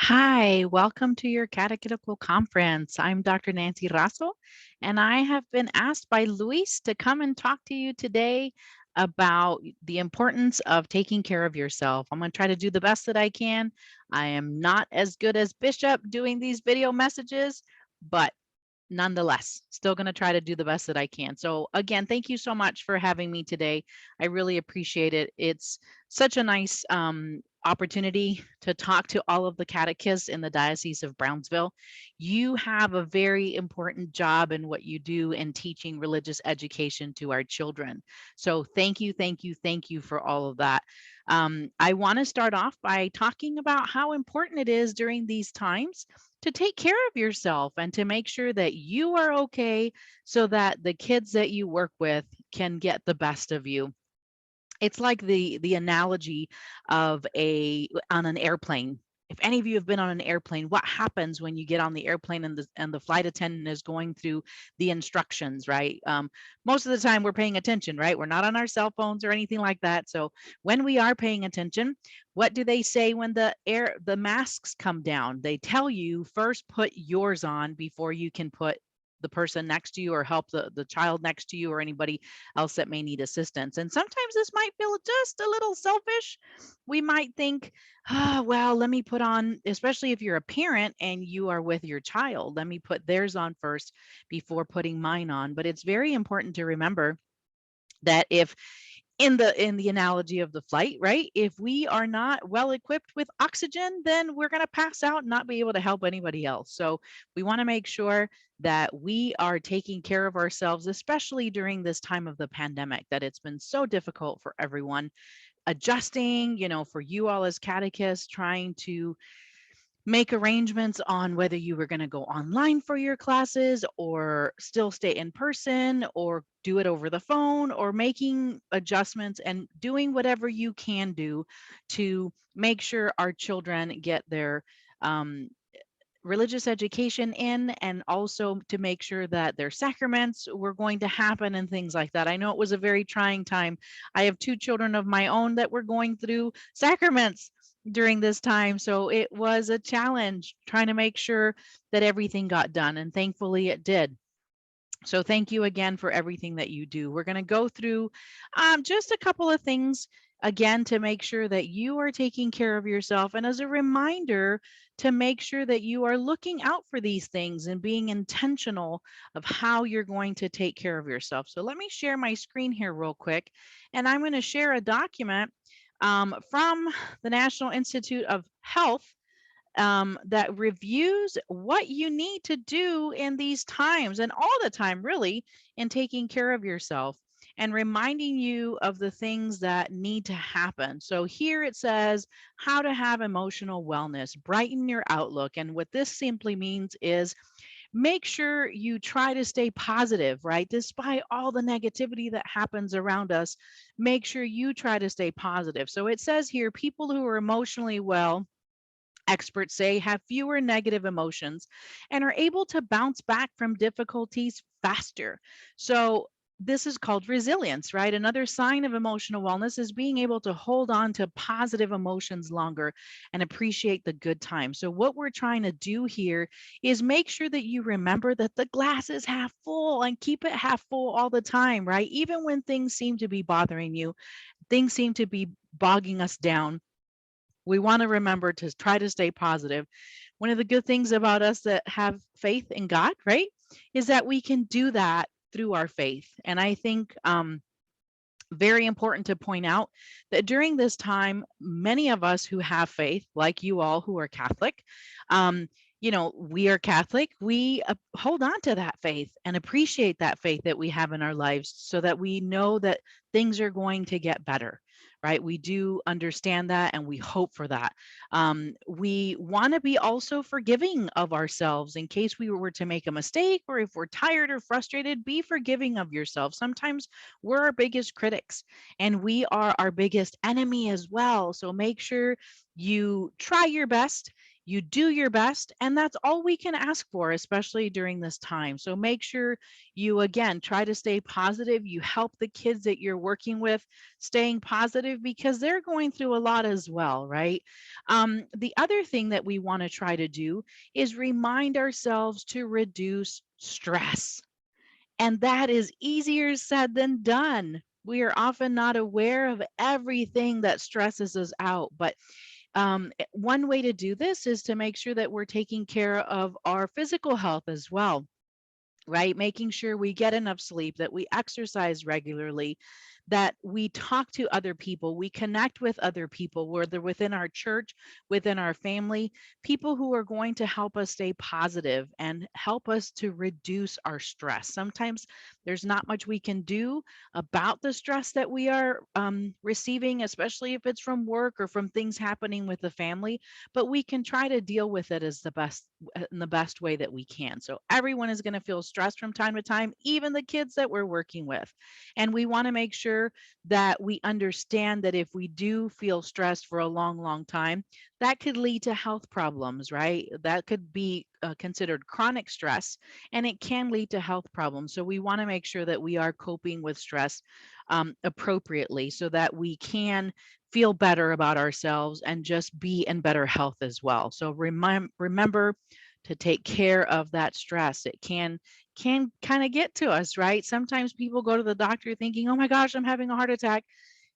Hi, welcome to your Catechetical conference. I'm Dr. Nancy Razo, and I have been asked by Luis to come and talk to you today about the importance of taking care of yourself. I'm going to try to do the best that I can. I am not as good as Bishop doing these video messages, but nonetheless, still going to try to do the best that I can. So again, thank you so much for having me today. I really appreciate it. It's such a nice opportunity to talk to all of the catechists in the Diocese of Brownsville. You have a very important job in what you do in teaching religious education to our children. So thank you, thank you, thank you for all of that. I want to start off by talking about how important it is during these times to take care of yourself and to make sure that you are okay so that the kids that you work with can get the best of you. It's like the analogy of on an airplane. If any of you have been on an airplane, what happens when you get on the airplane and the flight attendant is going through the instructions, right? Most of the time we're paying attention, right? We're not on our cell phones or anything like that. So when we are paying attention, what do they say when the masks come down? They tell you first put yours on before you can put the person next to you or help the child next to you or anybody else that may need assistance. And sometimes this might feel just a little selfish. We might think, well, let me put on, especially if you're a parent and you are with your child, let me put theirs on first before putting mine on. But it's very important to remember that if in the analogy of the flight, right? If we are not well equipped with oxygen, then we're going to pass out and not be able to help anybody else. So we want to make sure that we are taking care of ourselves, especially during this time of the pandemic, that it's been so difficult for everyone adjusting, for you all as catechists, trying to make arrangements on whether you were going to go online for your classes or still stay in person or do it over the phone, or making adjustments and doing whatever you can do to make sure our children get their um, religious education in, and also to make sure that their sacraments were going to happen and things like that. I know it was a very trying time. I have two children of my own that were going through sacraments during this time, so it was a challenge trying to make sure that everything got done, and thankfully it did. So thank you again for everything that you do. We're going to go through just a couple of things again to make sure that you are taking care of yourself, and as a reminder to make sure that you are looking out for these things and being intentional of how you're going to take care of yourself. So let me share my screen here real quick, and I'm going to share a document from the National Institute of Health that reviews what you need to do in these times and all the time, really, in taking care of yourself and reminding you of the things that need to happen. So here it says how to have emotional wellness, brighten your outlook. And what this simply means is make sure you try to stay positive, right? Despite all the negativity that happens around us, make sure you try to stay positive. So it says here, people who are emotionally well, experts say, have fewer negative emotions and are able to bounce back from difficulties faster. So this is called resilience, right? Another sign of emotional wellness is being able to hold on to positive emotions longer and appreciate the good times. So what we're trying to do here is make sure that you remember that the glass is half full and keep it half full all the time, right? Even when things seem to be bothering you, things seem to be bogging us down, we want to remember to try to stay positive. One of the good things about us that have faith in God, right, is that we can do that through our faith. And I think very important to point out that during this time, many of us who have faith, like you all who are Catholic, we are Catholic, we hold on to that faith and appreciate that faith that we have in our lives so that we know that things are going to get better, right? We do understand that and we hope for that. We want to be also forgiving of ourselves in case we were to make a mistake, or if we're tired or frustrated, be forgiving of yourself. Sometimes we're our biggest critics and we are our biggest enemy as well. So make sure you try your best. you do your best, and that's all we can ask for, especially during this time. So make sure you, again, try to stay positive. You help the kids that you're working with staying positive because they're going through a lot as well, right? The other thing that we want to try to do is remind ourselves to reduce stress. And that is easier said than done. We are often not aware of everything that stresses us out. But one way to do this is to make sure that we're taking care of our physical health as well, right? Making sure we get enough sleep, that we exercise regularly, that we talk to other people, we connect with other people, whether within our church, within our family, people who are going to help us stay positive and help us to reduce our stress. Sometimes there's not much we can do about the stress that we are receiving, especially if it's from work or from things happening with the family, but we can try to deal with it as the best in the best way that we can. So everyone is going to feel stressed from time to time, even the kids that we're working with. And we want to make sure that we understand that if we do feel stressed for a long, long time, that could lead to health problems, right? That could be considered chronic stress, and it can lead to health problems. So we want to make sure that we are coping with stress appropriately so that we can feel better about ourselves and just be in better health as well. So remember to take care of that stress. It can kind of get to us, right? Sometimes people go to the doctor thinking, "Oh my gosh, I'm having a heart attack."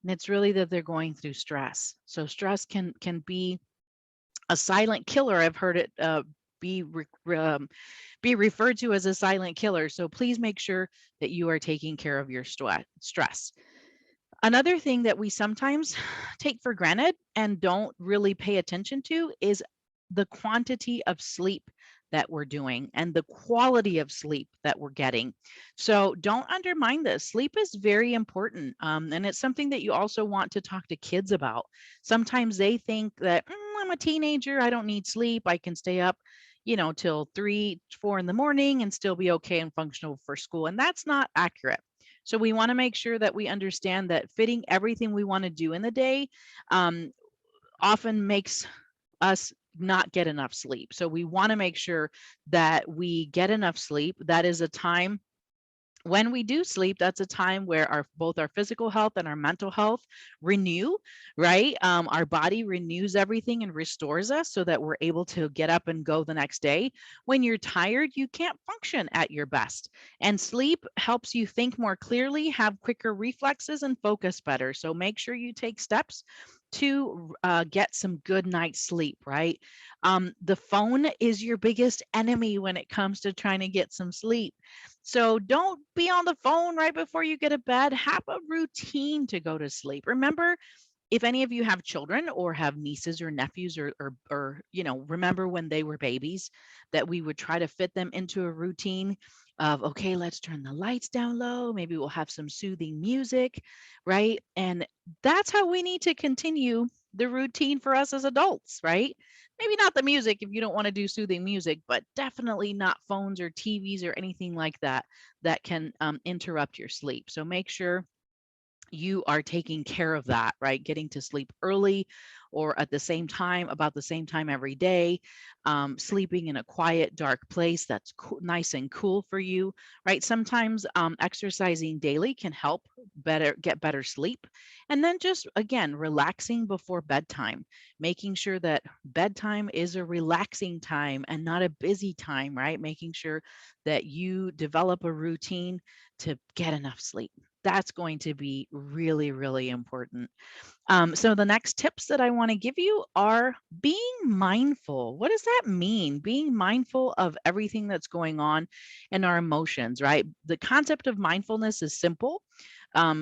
And it's really that they're going through stress. So stress can be a silent killer. I've heard it be be referred to as a silent killer. So please make sure that you are taking care of your stress. Another thing that we sometimes take for granted and don't really pay attention to is the quantity of sleep that we're doing and the quality of sleep that we're getting. So don't undermine this. Sleep is very important. And it's something that you also want to talk to kids about. Sometimes they think that I'm a teenager, I don't need sleep, I can stay up, till 3, 4 in the morning and still be okay and functional for school. And that's not accurate. So we want to make sure that we understand that fitting everything we want to do in the day um, often makes us not get enough sleep. So we want to make sure that we get enough sleep. That is a time when we do sleep, that's a time where both our physical health and our mental health renew, right? Our body renews everything and restores us so that we're able to get up and go the next day. When you're tired, you can't function at your best. And sleep helps you think more clearly, have quicker reflexes, and focus better. So make sure you take steps to get some good night's sleep, right? The phone is your biggest enemy when it comes to trying to get some sleep. So don't be on the phone right before you get to bed. Have a routine to go to sleep. Remember, if any of you have children or have nieces or nephews or remember when they were babies that we would try to fit them into a routine of, okay, let's turn the lights down low, maybe we'll have some soothing music, right? And that's how we need to continue the routine for us as adults, right? Maybe not the music if you don't want to do soothing music, but definitely not phones or TVs or anything like that that can interrupt your sleep. So make sure you are taking care of that, right? Getting to sleep early or at the same time, about the same time every day, sleeping in a quiet, dark place that's nice and cool for you, right? Sometimes exercising daily can help get better sleep. And then just, again, relaxing before bedtime, making sure that bedtime is a relaxing time and not a busy time, right? Making sure that you develop a routine to get enough sleep. That's going to be really, really important. So the next tips that I want to give you are being mindful. What does that mean? Being mindful of everything that's going on in our emotions, right? The concept of mindfulness is simple.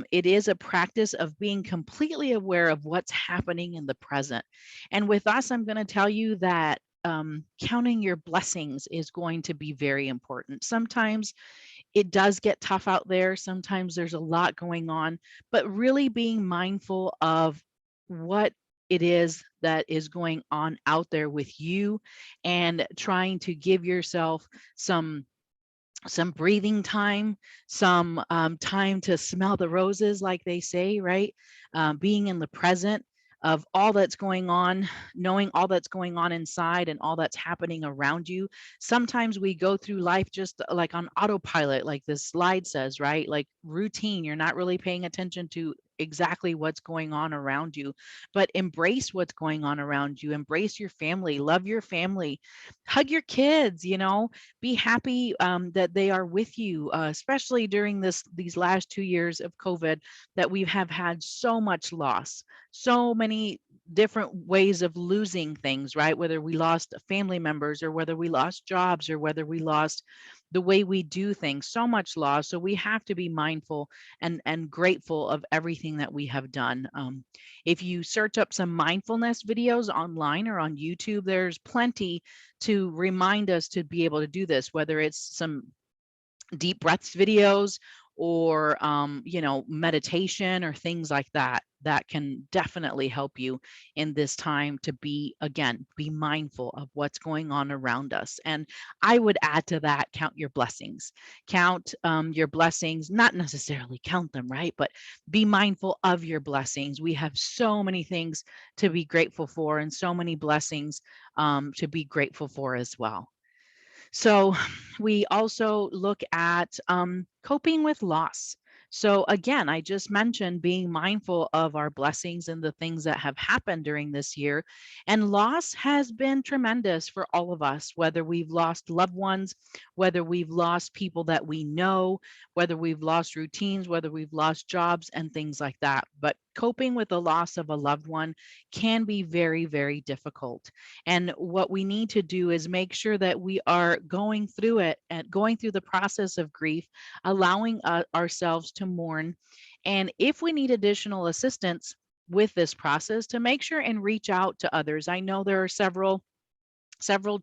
It is a practice of being completely aware of what's happening in the present. And with us, I'm going to tell you that counting your blessings is going to be very important. Sometimes it does get tough out there. Sometimes there's a lot going on, but really being mindful of what it is that is going on out there with you and trying to give yourself some breathing time, some time to smell the roses, like they say, right? Being in the present. of all that's going on, knowing all that's going on inside and all that's happening around you. Sometimes we go through life just like on autopilot, like this slide says, right? Like routine. You're not really paying attention to exactly what's going on around you, but embrace what's going on around you. Embrace your family, love your family, hug your kids, be happy that they are with you, especially during these last 2 years of COVID, that we have had so much loss, so many different ways of losing things, right? Whether we lost family members or whether we lost jobs or whether we lost the way we do things, so much loss. So we have to be mindful and grateful of everything that we have done. If you search up some mindfulness videos online or on YouTube, there's plenty to remind us to be able to do this, whether it's some deep breaths videos or meditation or things like that, that can definitely help you in this time to be mindful of what's going on around us. And I would add to that, count your blessings. Count your blessings, not necessarily count them, right, but be mindful of your blessings. We have so many things to be grateful for and so many blessings to be grateful for as well. So we also look at coping with loss. So again, I just mentioned being mindful of our blessings and the things that have happened during this year. And loss has been tremendous for all of us, whether we've lost loved ones, whether we've lost people that we know, whether we've lost routines, whether we've lost jobs and things like that. But coping with the loss of a loved one can be very, very difficult. And what we need to do is make sure that we are going through it and going through the process of grief, allowing ourselves to mourn. And if we need additional assistance with this process, to make sure and reach out to others. I know there are several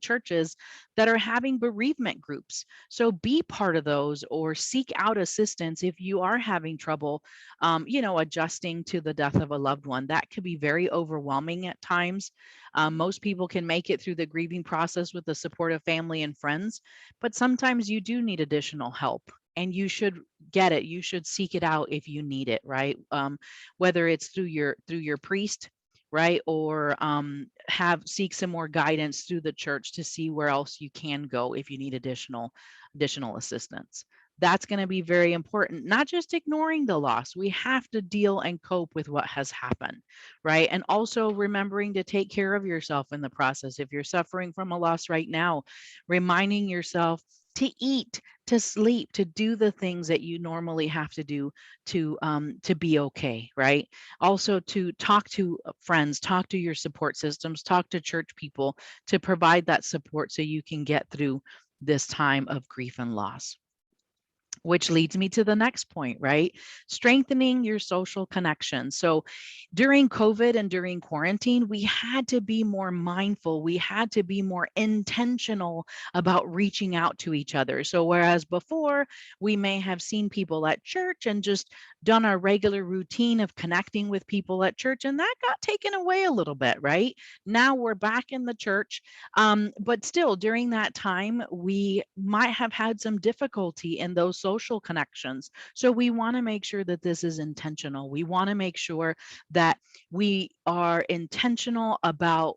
churches that are having bereavement groups. So be part of those or seek out assistance if you are having trouble, adjusting to the death of a loved one. That could be very overwhelming at times. Most people can make it through the grieving process with the support of family and friends, but sometimes you do need additional help. And you should get it. You should seek it out if you need it, right? Whether it's through your priest, right, or have seek some more guidance through the church to see where else you can go if you need additional assistance. That's going to be very important. Not just ignoring the loss. We have to deal and cope with what has happened, right? And also remembering to take care of yourself in the process. If you're suffering from a loss right now, reminding yourself to eat, to sleep, to do the things that you normally have to do to be okay, right? Also to talk to friends, talk to your support systems, talk to church people to provide that support so you can get through this time of grief and loss. Which leads me to the next point, right? Strengthening your social connections. So during COVID and during quarantine, we had to be more mindful. We had to be more intentional about reaching out to each other. So whereas before we may have seen people at church and just done our regular routine of connecting with people at church, and that got taken away a little bit, right? Now we're back in the church, but still during that time, we might have had some difficulty in those social connections. So we want to make sure that this is intentional. We want to make sure that we are intentional about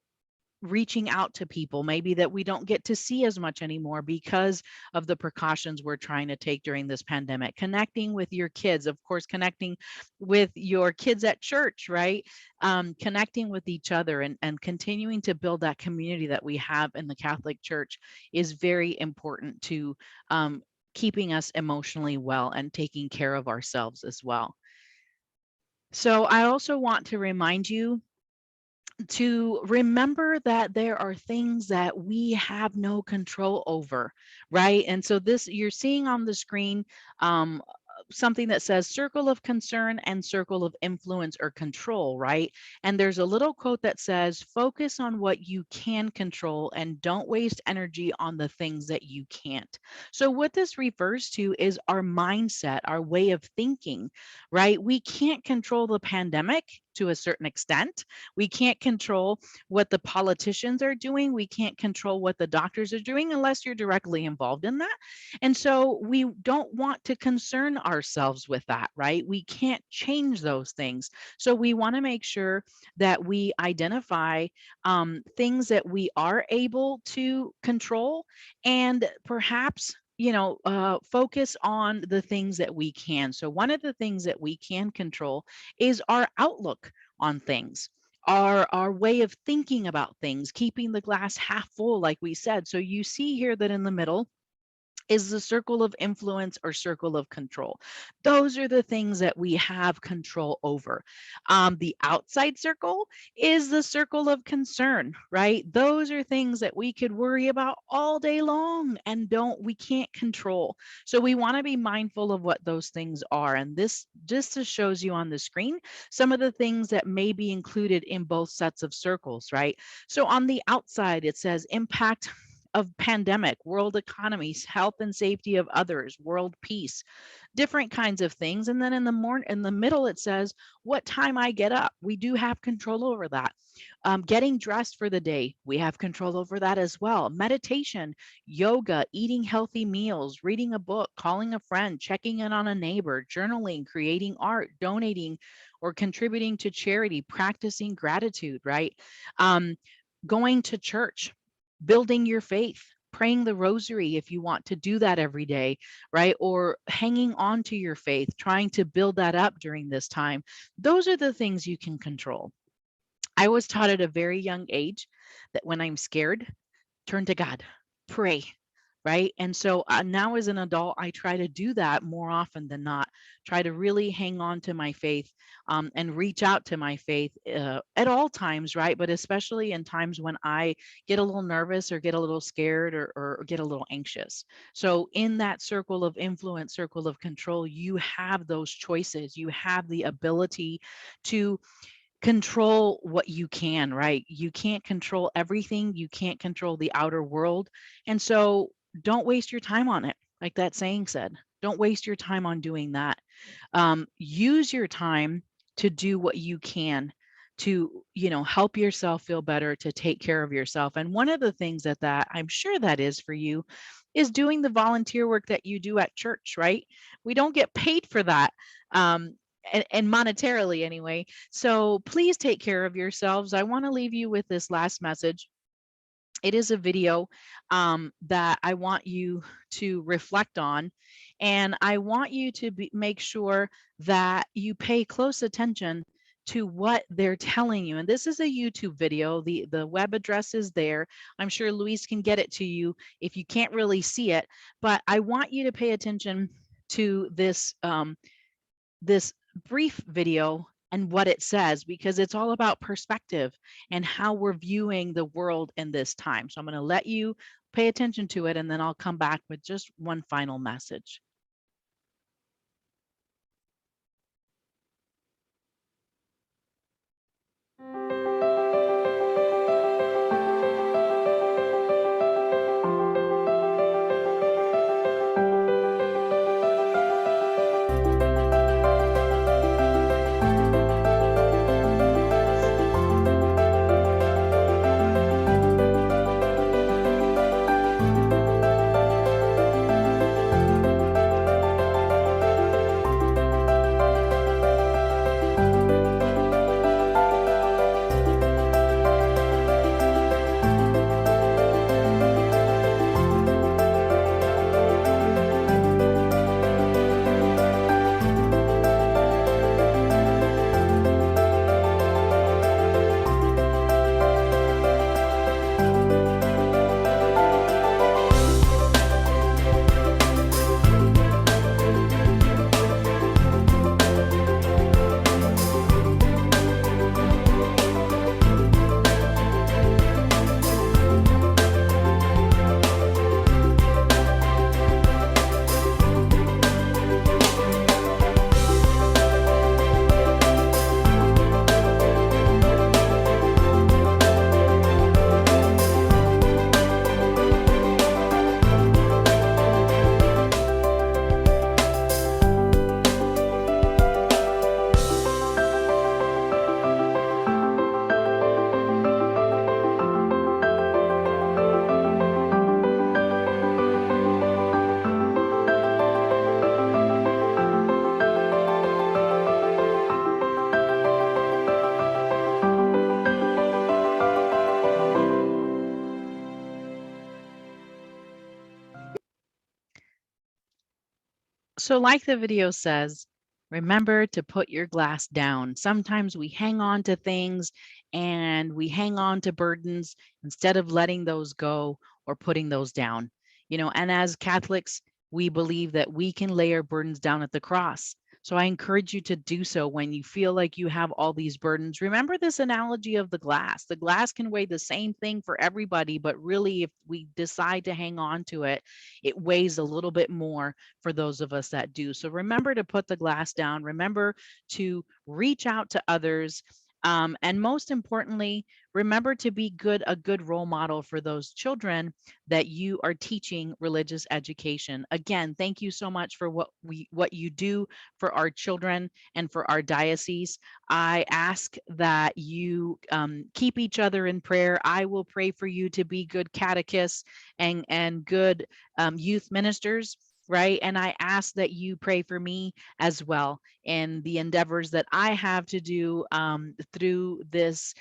reaching out to people maybe that we don't get to see as much anymore because of the precautions we're trying to take during this pandemic. Connecting with your kids, of course, connecting with your kids at church, right? Connecting with each other and continuing to build that community that we have in the Catholic Church is very important to keeping us emotionally well and taking care of ourselves as well. So I also want to remind you to remember that there are things that we have no control over, right? And so this you're seeing on the screen um, something that says circle of concern and circle of influence or control, right? And there's a little quote that says, focus on what you can control and don't waste energy on the things that you can't. So what this refers to is our mindset, our way of thinking, right? We can't control the pandemic to a certain extent. We can't control what the politicians are doing. We can't control what the doctors are doing unless you're directly involved in that. And so we don't want to concern ourselves with that, right? We can't change those things. So we want to make sure that we identify things that we are able to control, and perhaps focus on the things that we can. So one of the things that we can control is our outlook on things, our way of thinking about things, keeping the glass half full, like we said. So you see here that in the middle is the circle of influence or circle of control. Those are the things that we have control over. The outside circle is the circle of concern, right? Those are things that we could worry about all day long and we can't control. So we want to be mindful of what those things are. And this just shows you on the screen some of the things that may be included in both sets of circles, right? So on the outside, it says impact of pandemic, world economies, health and safety of others, world peace, different kinds of things. And then in the middle, it says what time I get up. We do have control over that. Getting dressed for the day, we have control over that as well. Meditation, yoga, eating healthy meals, reading a book, calling a friend, checking in on a neighbor, journaling, creating art, donating or contributing to charity, practicing gratitude, right? Going to church, building your faith, praying the rosary if you want to do that every day, right? Or hanging on to your faith, trying to build that up during this time. Those are the things you can control. I was taught at a very young age that when I'm scared, turn to God, pray, right? And so now as an adult, I try to do that more often than not, try to really hang on to my faith and reach out to my faith at all times, right? But especially in times when I get a little nervous or get a little scared or get a little anxious. So in that circle of influence, circle of control, you have those choices. You have the ability to control what you can, right? You can't control everything. You can't control the outer world. And so don't waste your time on it. Like that saying said, don't waste your time on doing that. Use your time to do what you can to, help yourself feel better, to take care of yourself. And one of the things that I'm sure that is for you is doing the volunteer work that you do at church, right? We don't get paid for that. And monetarily anyway. So please take care of yourselves. I want to leave you with this last message. It is a video that I want you to reflect on, and I want you to make sure that you pay close attention to what they're telling you. And this is a YouTube video. The web address is there. I'm sure Luis can get it to you if you can't really see it, but I want you to pay attention to this brief video and what it says, because it's all about perspective and how we're viewing the world in this time. So I'm going to let you pay attention to it, and then I'll come back with just one final message. So, like the video says, remember to put your glass down. Sometimes we hang on to things and we hang on to burdens instead of letting those go or putting those down. And as Catholics, we believe that we can lay our burdens down at the cross. So I encourage you to do so when you feel like you have all these burdens. Remember this analogy of the glass. The glass can weigh the same thing for everybody, but really, if we decide to hang on to it, it weighs a little bit more for those of us that do. So remember to put the glass down. Remember to reach out to others. And most importantly, remember to be a good role model for those children that you are teaching religious education. Again, thank you so much for what you do for our children and for our diocese. I ask that you keep each other in prayer. I will pray for you to be good catechists and good youth ministers, right? And I ask that you pray for me as well in the endeavors that I have to do through this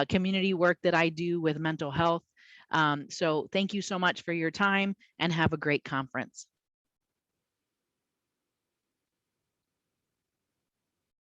community work that I do with mental health. So thank you so much for your time and have a great conference.